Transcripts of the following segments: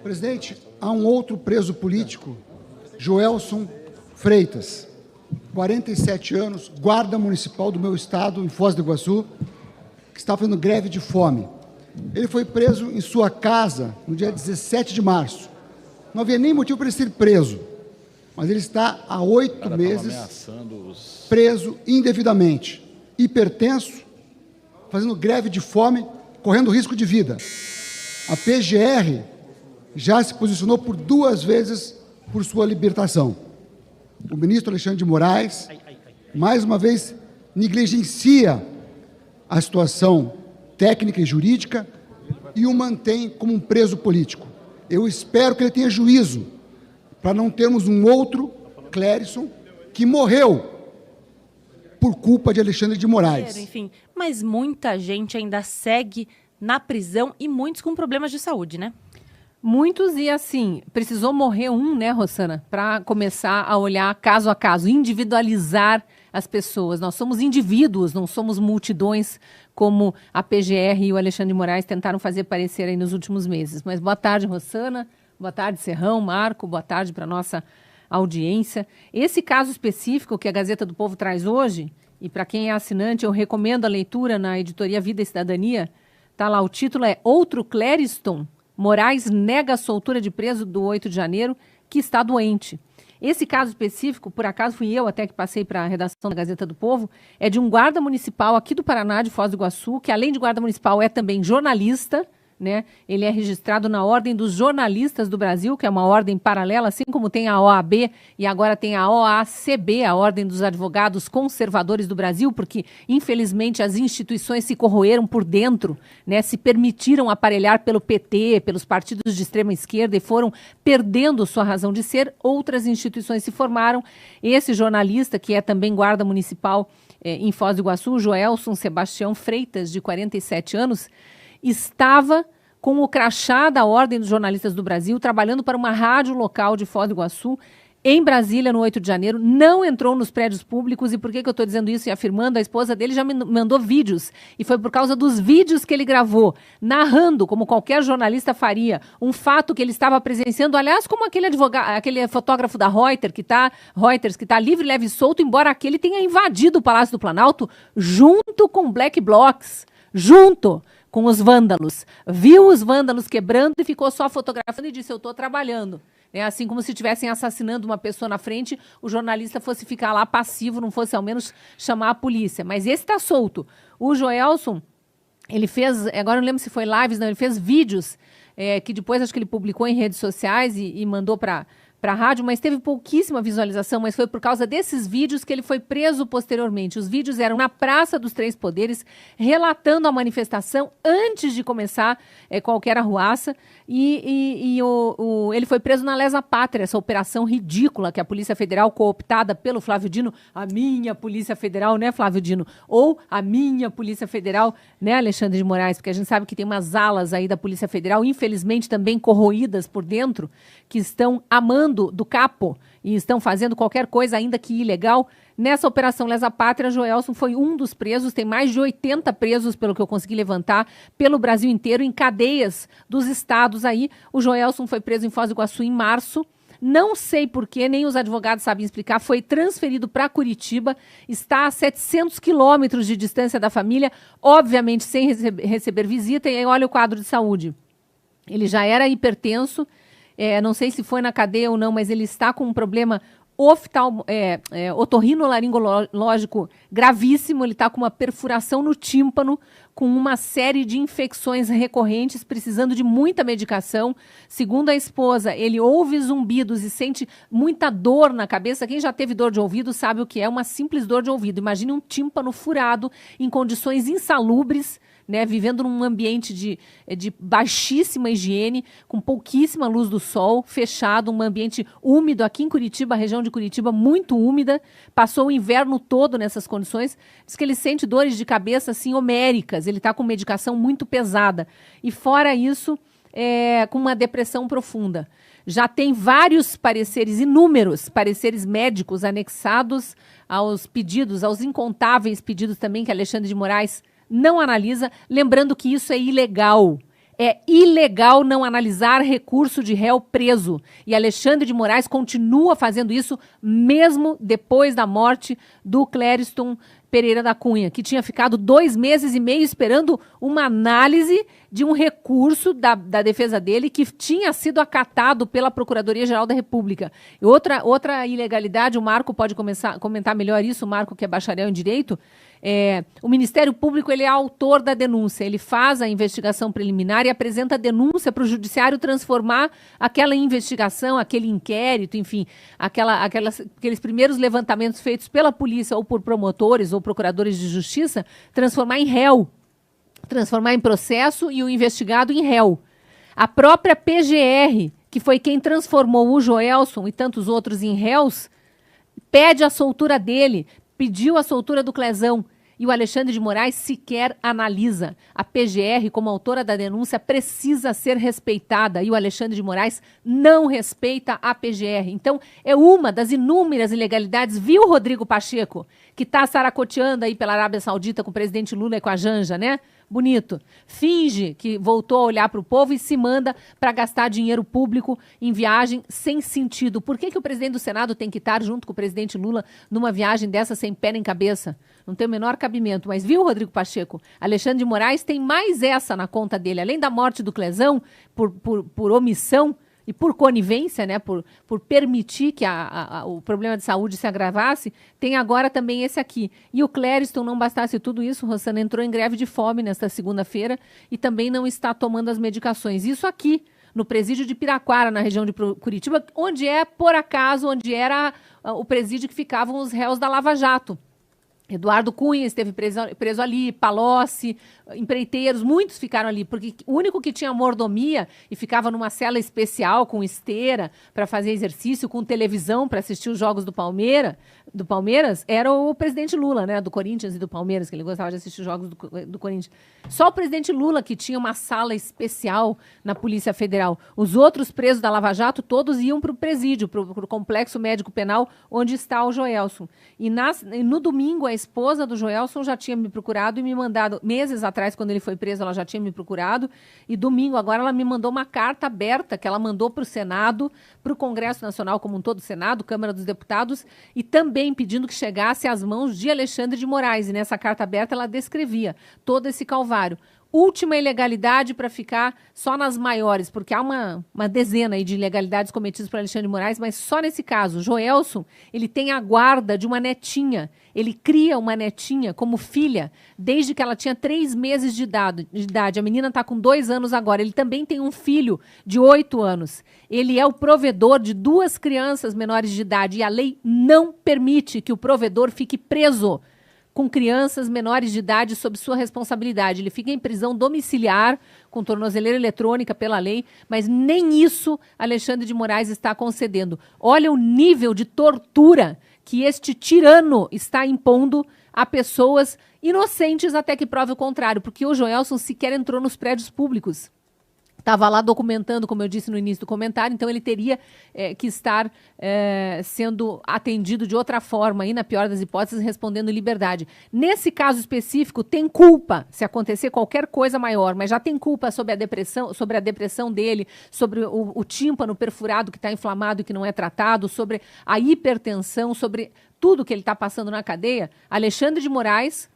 Presidente, há um outro preso político, Joelson Freitas, 47 anos, guarda municipal do meu estado, em Foz do Iguaçu, que está fazendo greve de fome. Ele foi preso em sua casa no dia 17 de março. Não havia nem motivo para ele ser preso, mas ele está há 8 meses preso indevidamente, hipertenso, fazendo greve de fome, correndo risco de vida. A PGR já se posicionou por 2 vezes por sua libertação. O ministro Alexandre de Moraes, mais uma vez, negligencia a situação técnica e jurídica e o mantém como um preso político. Eu espero que ele tenha juízo para não termos um outro Clérison que morreu por culpa de Alexandre de Moraes. Enfim, mas muita gente ainda segue na prisão e muitos com problemas de saúde, né? Muitos e assim, precisou morrer um, né, Rossana, para começar a olhar caso a caso, individualizar as pessoas. Nós somos indivíduos, não somos multidões como a PGR e o Alexandre de Moraes tentaram fazer parecer aí nos últimos meses. Mas boa tarde, Rossana, boa tarde, Serrão, Marco, boa tarde para a nossa audiência. Esse caso específico que a Gazeta do Povo traz hoje, e para quem é assinante, eu recomendo a leitura na editoria Vida e Cidadania, tá lá, o título é Outro Clériston, Moraes nega a soltura de preso do 8 de janeiro, que está doente. Esse caso específico, por acaso fui eu até que passei para a redação da Gazeta do Povo, é de um guarda municipal aqui do Paraná, de Foz do Iguaçu, que além de guarda municipal é também jornalista, né? Ele é registrado na Ordem dos Jornalistas do Brasil, que é uma ordem paralela, assim como tem a OAB e agora tem a OACB, a Ordem dos Advogados Conservadores do Brasil, porque, infelizmente, as instituições se corroeram por dentro, né? Se permitiram aparelhar pelo PT, pelos partidos de extrema esquerda e foram perdendo sua razão de ser. Outras instituições se formaram. Esse jornalista, que é também guarda municipal em Foz do Iguaçu, Joelson Sebastião Freitas, de 47 anos, estava com o crachá da Ordem dos Jornalistas do Brasil, trabalhando para uma rádio local de Foz do Iguaçu, em Brasília, no 8 de janeiro, não entrou nos prédios públicos. E por que eu estou dizendo isso e afirmando? A esposa dele já me mandou vídeos, e foi por causa dos vídeos que ele gravou, narrando, como qualquer jornalista faria, um fato que ele estava presenciando, aliás, como aquele fotógrafo da Reuters, que está livre, leve e solto, embora aquele tenha invadido o Palácio do Planalto, junto com Black Blocs, junto com os vândalos, viu os vândalos quebrando e ficou só fotografando e disse, eu estou trabalhando. É assim como se estivessem assassinando uma pessoa na frente, o jornalista fosse ficar lá passivo, não fosse ao menos chamar a polícia. Mas esse está solto. O Joelson, ele fez, agora não lembro se foi lives, não, ele fez vídeos que depois acho que ele publicou em redes sociais e mandou para a rádio, mas teve pouquíssima visualização, mas foi por causa desses vídeos que ele foi preso posteriormente. Os vídeos eram na Praça dos Três Poderes, relatando a manifestação antes de começar qualquer arruaça, e ele foi preso na Lesa Pátria, essa operação ridícula que a Polícia Federal, cooptada pelo Flávio Dino, a minha Polícia Federal, né, Flávio Dino? Ou a minha Polícia Federal, né, Alexandre de Moraes? Porque a gente sabe que tem umas alas aí da Polícia Federal, infelizmente também corroídas por dentro, que estão amando do capo e estão fazendo qualquer coisa, ainda que ilegal. Nessa operação Lesa Pátria, Joelson foi um dos presos, tem mais de 80 presos, pelo que eu consegui levantar, pelo Brasil inteiro, em cadeias dos estados aí. O Joelson foi preso em Foz do Iguaçu em março. Não sei porquê, nem os advogados sabem explicar, foi transferido para Curitiba, está a 700 quilômetros de distância da família, obviamente sem receber visita, e aí olha o quadro de saúde. Ele já era hipertenso, não sei se foi na cadeia ou não, mas ele está com um problema otorrinolaringológico gravíssimo, ele está com uma perfuração no tímpano, com uma série de infecções recorrentes, precisando de muita medicação. Segundo a esposa, ele ouve zumbidos e sente muita dor na cabeça. Quem já teve dor de ouvido sabe o que é uma simples dor de ouvido. Imagine um tímpano furado em condições insalubres, né, vivendo num ambiente de baixíssima higiene, com pouquíssima luz do sol, fechado, um ambiente úmido aqui em Curitiba, a região de Curitiba muito úmida, passou o inverno todo nessas condições. Diz que ele sente dores de cabeça assim homéricas, ele está com medicação muito pesada. E fora isso, com uma depressão profunda. Já tem vários pareceres, inúmeros pareceres médicos anexados aos pedidos, aos incontáveis pedidos também que Alexandre de Moraes não analisa, lembrando que isso é ilegal. É ilegal não analisar recurso de réu preso. E Alexandre de Moraes continua fazendo isso mesmo depois da morte do Clériston Pereira da Cunha, que tinha ficado 2 meses e meio esperando uma análise de um recurso da defesa dele que tinha sido acatado pela Procuradoria-Geral da República. E outra ilegalidade, o Marco pode comentar melhor isso, o Marco que é bacharel em Direito, o Ministério Público ele é autor da denúncia, ele faz a investigação preliminar e apresenta a denúncia para o Judiciário transformar aquela investigação, aquele inquérito, enfim, aqueles primeiros levantamentos feitos pela polícia ou por promotores ou procuradores de justiça, transformar em réu, transformar em processo e o investigado em réu. A própria PGR, que foi quem transformou o Joelson e tantos outros em réus, pede a soltura dele, pediu a soltura do Clezão e o Alexandre de Moraes sequer analisa. A PGR, como autora da denúncia, precisa ser respeitada e o Alexandre de Moraes não respeita a PGR. Então, é uma das inúmeras ilegalidades, viu, Rodrigo Pacheco, que está saracoteando aí pela Arábia Saudita com o presidente Lula e com a Janja, né? Bonito. Finge que voltou a olhar para o povo e se manda para gastar dinheiro público em viagem sem sentido. Por que o presidente do Senado tem que estar junto com o presidente Lula numa viagem dessa sem pé nem cabeça? Não tem o menor cabimento. Mas viu, Rodrigo Pacheco? Alexandre de Moraes tem mais essa na conta dele. Além da morte do Clezão, por omissão e por conivência, né, por permitir que o problema de saúde se agravasse, tem agora também esse aqui. E o Clériston, não bastasse tudo isso, Rosana, entrou em greve de fome nesta segunda-feira e também não está tomando as medicações. Isso aqui, no presídio de Piraquara, na região de Curitiba, onde por acaso, onde era o presídio que ficavam os réus da Lava Jato. Eduardo Cunha esteve preso ali, Palocci, empreiteiros, muitos ficaram ali, porque o único que tinha mordomia e ficava numa cela especial com esteira para fazer exercício, com televisão para assistir os jogos do Palmeiras, era o presidente Lula, né, do Corinthians e do Palmeiras, que ele gostava de assistir os jogos do Corinthians. Só o presidente Lula que tinha uma sala especial na Polícia Federal. Os outros presos da Lava Jato, todos iam para o presídio, para o complexo médico penal, onde está o Joelson. E no domingo, a esposa do Joelson já tinha me procurado e me mandado, meses atrás, quando ele foi preso, ela já tinha me procurado, e domingo, agora ela me mandou uma carta aberta, que ela mandou para o Senado, para o Congresso Nacional como um todo, Senado, Câmara dos Deputados, e também pedindo que chegasse às mãos de Alexandre de Moraes, e nessa carta aberta ela descrevia todo esse calvário. Última ilegalidade para ficar só nas maiores, porque há uma dezena aí de ilegalidades cometidas por Alexandre de Moraes, mas só nesse caso, Joelson, ele tem a guarda de uma netinha, ele cria uma netinha como filha, desde que ela tinha 3 meses de idade. A menina está com 2 anos agora, ele também tem um filho de 8 anos. Ele é o provedor de 2 crianças menores de idade e a lei não permite que o provedor fique preso com crianças menores de idade sob sua responsabilidade. Ele fica em prisão domiciliar, com tornozeleira eletrônica pela lei, mas nem isso Alexandre de Moraes está concedendo. Olha o nível de tortura que este tirano está impondo a pessoas inocentes até que prove o contrário, porque o Joelson sequer entrou nos prédios públicos. Estava lá documentando, como eu disse no início do comentário, então ele teria que estar sendo atendido de outra forma, e na pior das hipóteses, respondendo em liberdade. Nesse caso específico, tem culpa, se acontecer qualquer coisa maior, mas já tem culpa sobre a depressão dele, sobre o tímpano perfurado que está inflamado e que não é tratado, sobre a hipertensão, sobre tudo que ele está passando na cadeia. Alexandre de Moraes,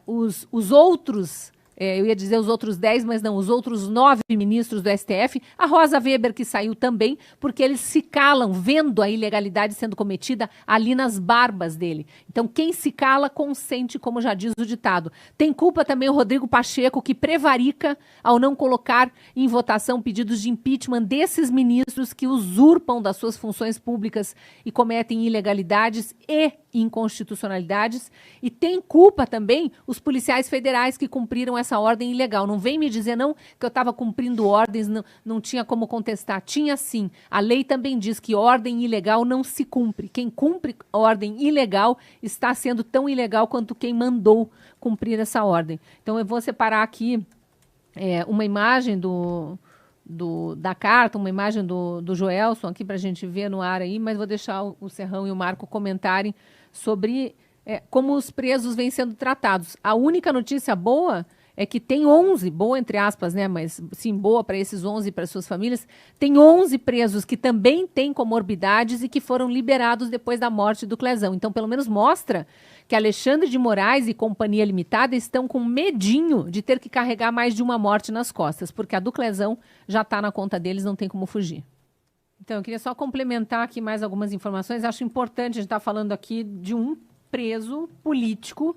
os outros... eu ia dizer os outros 10, mas não, os outros 9 ministros do STF, a Rosa Weber, que saiu também, porque eles se calam vendo a ilegalidade sendo cometida ali nas barbas dele. Então, quem se cala, consente, como já diz o ditado. Tem culpa também o Rodrigo Pacheco, que prevarica ao não colocar em votação pedidos de impeachment desses ministros que usurpam das suas funções públicas e cometem ilegalidades e inconstitucionalidades, e tem culpa também os policiais federais que cumpriram essa ordem ilegal. Não vem me dizer não que eu estava cumprindo ordens, não tinha como contestar. Tinha sim. A lei também diz que ordem ilegal não se cumpre. Quem cumpre ordem ilegal está sendo tão ilegal quanto quem mandou cumprir essa ordem. Então eu vou separar aqui uma imagem da carta, uma imagem do Joelson aqui para a gente ver no ar aí, mas vou deixar o Serrão e o Marco comentarem sobre como os presos vêm sendo tratados. A única notícia boa é que tem 11, boa entre aspas, né, mas sim, boa para esses 11 e para suas famílias, tem 11 presos que também têm comorbidades e que foram liberados depois da morte do Clezão. Então, pelo menos mostra que Alexandre de Moraes e Companhia Limitada estão com medinho de ter que carregar mais de uma morte nas costas, porque a do Clezão já está na conta deles, não tem como fugir. Então, eu queria só complementar aqui mais algumas informações. Acho importante, a gente está falando aqui de um preso político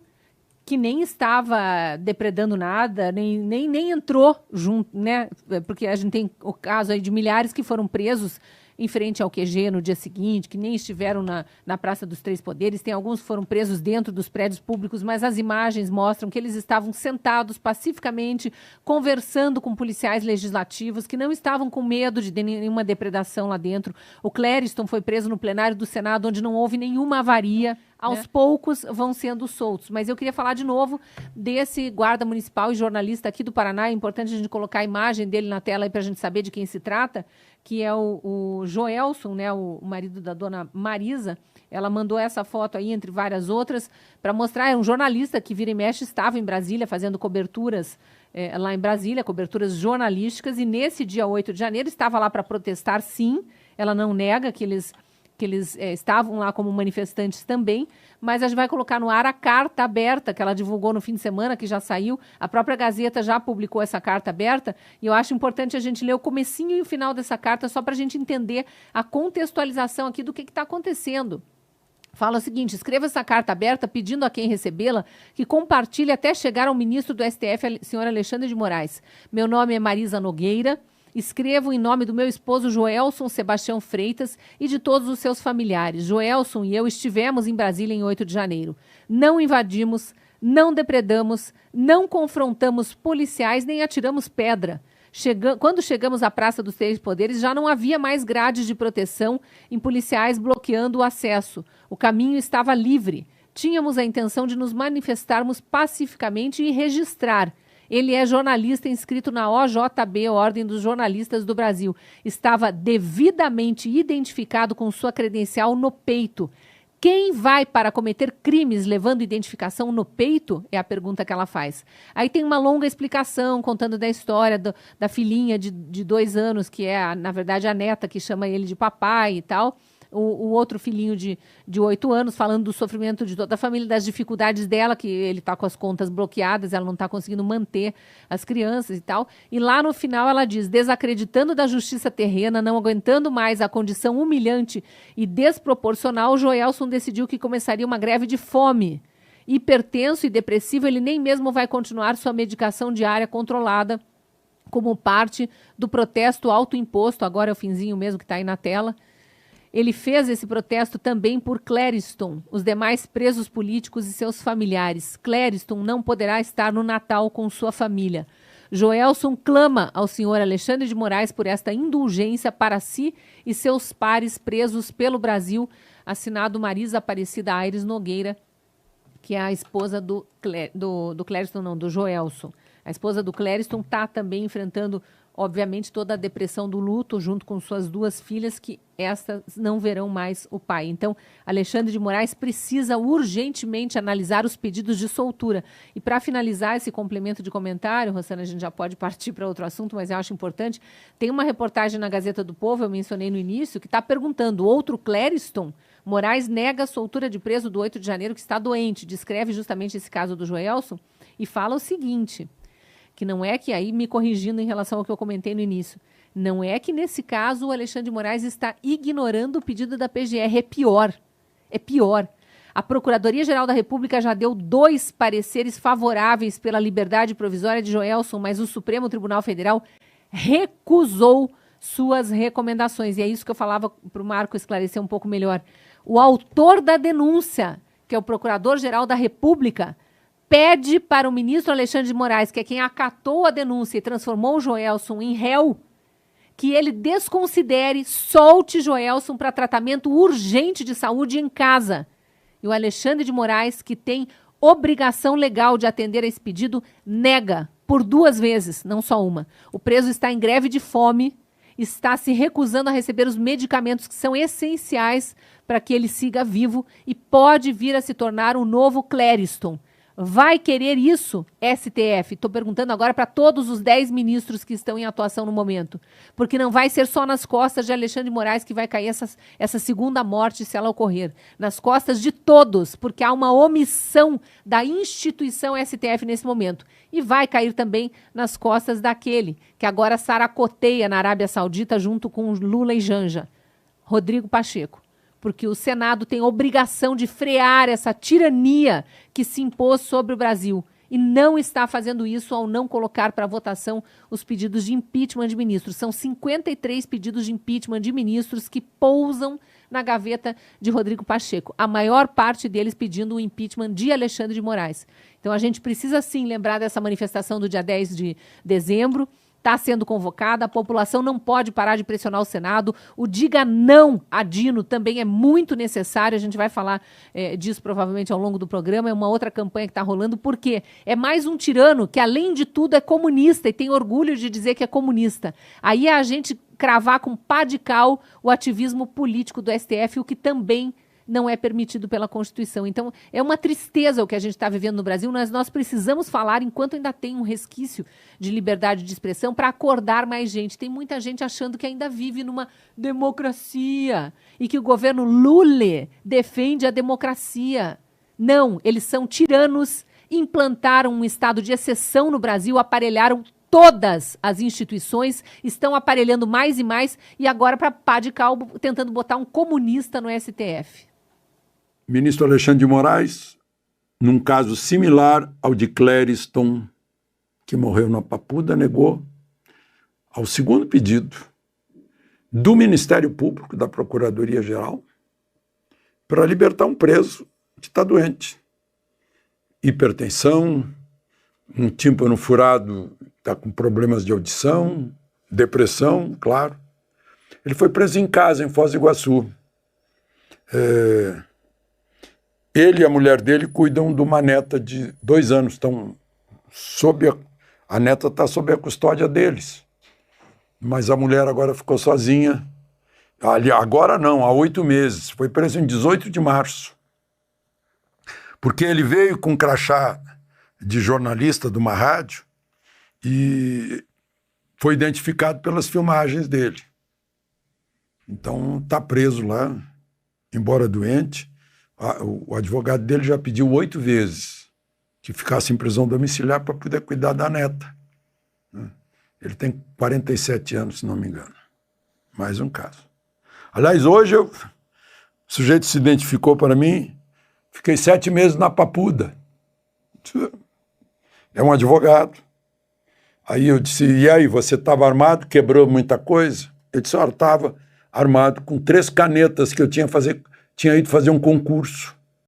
que nem estava depredando nada, nem entrou junto, né? Porque a gente tem o caso aí de milhares que foram presos em frente ao QG no dia seguinte, que nem estiveram na Praça dos Três Poderes. Tem alguns que foram presos dentro dos prédios públicos, mas as imagens mostram que eles estavam sentados pacificamente, conversando com policiais legislativos, que não estavam com medo de nenhuma depredação lá dentro. O Clériston foi preso no plenário do Senado, onde não houve nenhuma avaria. Aos poucos vão sendo soltos. Mas eu queria falar de novo desse guarda municipal e jornalista aqui do Paraná. É importante a gente colocar a imagem dele na tela para a gente saber de quem se trata, que é o Joelson, né, o marido da dona Marisa. Ela mandou essa foto aí, entre várias outras, para mostrar. É um jornalista que vira e mexe, estava em Brasília fazendo coberturas lá em Brasília, coberturas jornalísticas, e nesse dia 8 de janeiro estava lá para protestar, sim. Ela não nega que eles estavam lá como manifestantes também, mas a gente vai colocar no ar a carta aberta que ela divulgou no fim de semana, que já saiu. A própria Gazeta já publicou essa carta aberta, e eu acho importante a gente ler o comecinho e o final dessa carta, só para a gente entender a contextualização aqui do que está acontecendo. Fala o seguinte: escreva essa carta aberta pedindo a quem recebê-la que compartilhe até chegar ao ministro do STF, senhor Alexandre de Moraes. Meu nome é Marisa Nogueira. Escrevo em nome do meu esposo Joelson Sebastião Freitas e de todos os seus familiares. Joelson e eu estivemos em Brasília em 8 de janeiro. Não invadimos, não depredamos, não confrontamos policiais nem atiramos pedra. Quando chegamos à Praça dos Três Poderes, já não havia mais grades de proteção em policiais bloqueando o acesso. O caminho estava livre. Tínhamos a intenção de nos manifestarmos pacificamente e registrar. Ele é jornalista inscrito na OJB, Ordem dos Jornalistas do Brasil. Estava devidamente identificado com sua credencial no peito. Quem vai para cometer crimes levando identificação no peito? É a pergunta que ela faz. Aí tem uma longa explicação contando da história da filhinha de 2 anos, que é, na verdade, a neta que chama ele de papai e tal. O outro filhinho de 8 anos, falando do sofrimento de toda a família, das dificuldades dela, que ele está com as contas bloqueadas, ela não está conseguindo manter as crianças e tal. E lá no final ela diz: desacreditando da justiça terrena, não aguentando mais a condição humilhante e desproporcional, Joelson decidiu que começaria uma greve de fome. Hipertenso e depressivo, ele nem mesmo vai continuar sua medicação diária controlada como parte do protesto autoimposto. Agora é o finzinho mesmo que está aí na tela. Ele fez esse protesto também por Clériston, os demais presos políticos e seus familiares. Clériston não poderá estar no Natal com sua família. Joelson clama ao senhor Alexandre de Moraes por esta indulgência para si e seus pares presos pelo Brasil. Assinado Marisa Aparecida Aires Nogueira, que é a esposa do Clériston, não, do Joelson. A esposa do Clériston está também enfrentando, obviamente, toda a depressão do luto, junto com suas 2 filhas, que estas não verão mais o pai. Então, Alexandre de Moraes precisa urgentemente analisar os pedidos de soltura. E para finalizar esse complemento de comentário, Rosana, a gente já pode partir para outro assunto, mas eu acho importante, tem uma reportagem na Gazeta do Povo, eu mencionei no início, que está perguntando: outro Clériston? Moraes nega a soltura de preso do 8 de janeiro que está doente. Descreve justamente esse caso do Joelson e fala o seguinte, que não é que, aí me corrigindo em relação ao que eu comentei no início, não é que nesse caso o Alexandre de Moraes está ignorando o pedido da PGR, é pior. A Procuradoria-Geral da República já deu 2 pareceres favoráveis pela liberdade provisória de Joelson, mas o Supremo Tribunal Federal recusou suas recomendações. E é isso que eu falava para o Marco esclarecer um pouco melhor. O autor da denúncia, que é o Procurador-Geral da República, pede para o ministro Alexandre de Moraes, que é quem acatou a denúncia e transformou o Joelson em réu, que ele desconsidere, solte Joelson para tratamento urgente de saúde em casa. E o Alexandre de Moraes, que tem obrigação legal de atender a esse pedido, nega por 2 vezes, não só uma. O preso está em greve de fome, está se recusando a receber os medicamentos que são essenciais para que ele siga vivo e pode vir a se tornar um novo Clériston. Vai querer isso, STF? Estou perguntando agora para todos os 10 ministros que estão em atuação no momento. Porque não vai ser só nas costas de Alexandre de Moraes que vai cair essa segunda morte, se ela ocorrer. Nas costas de todos, porque há uma omissão da instituição STF nesse momento. E vai cair também nas costas daquele que agora saracoteia na Arábia Saudita junto com Lula e Janja, Rodrigo Pacheco. Porque o Senado tem obrigação de frear essa tirania que se impôs sobre o Brasil e não está fazendo isso ao não colocar para votação os pedidos de impeachment de ministros. São 53 pedidos de impeachment de ministros que pousam na gaveta de Rodrigo Pacheco, a maior parte deles pedindo o impeachment de Alexandre de Moraes. Então a gente precisa sim lembrar dessa manifestação do dia 10 de dezembro, está sendo convocada, a população não pode parar de pressionar o Senado, o diga não a Dino também é muito necessário, a gente vai falar disso provavelmente ao longo do programa, é uma outra campanha que está rolando, porque é mais um tirano que além de tudo é comunista e tem orgulho de dizer que é comunista. Aí é a gente cravar com pá de cal o ativismo político do STF, o que também não é permitido pela Constituição. Então, é uma tristeza o que a gente está vivendo no Brasil, mas nós precisamos falar enquanto ainda tem um resquício de liberdade de expressão para acordar mais gente. Tem muita gente achando que ainda vive numa democracia e que o governo Lula defende a democracia. Não, eles são tiranos, implantaram um estado de exceção no Brasil, aparelharam todas as instituições, estão aparelhando mais e mais, e agora, para pá de cal, tentando botar um comunista no STF. Ministro Alexandre de Moraes, num caso similar ao de Clériston, que morreu na Papuda, negou ao segundo pedido do Ministério Público, da Procuradoria-Geral, para libertar um preso que está doente. Hipertensão, um tímpano furado, está com problemas de audição, depressão, claro. Ele foi preso em casa, em Foz do Iguaçu. Ele e a mulher dele cuidam de uma neta de 2 anos. Estão a neta está sob a custódia deles. Mas a mulher agora ficou sozinha. Agora não, há 8 meses. Foi preso em 18 de março. Porque ele veio com um crachá de jornalista de uma rádio e foi identificado pelas filmagens dele. Então está preso lá, embora doente. O advogado dele já pediu 8 vezes que ficasse em prisão domiciliar para poder cuidar da neta. Ele tem 47 anos, se não me engano. Mais um caso. Aliás, hoje o sujeito se identificou para mim, fiquei 7 meses na Papuda. É um advogado. Aí eu disse, e aí, você estava armado, quebrou muita coisa? Ele disse, estava armado com 3 canetas que eu tinha ido fazer um concurso.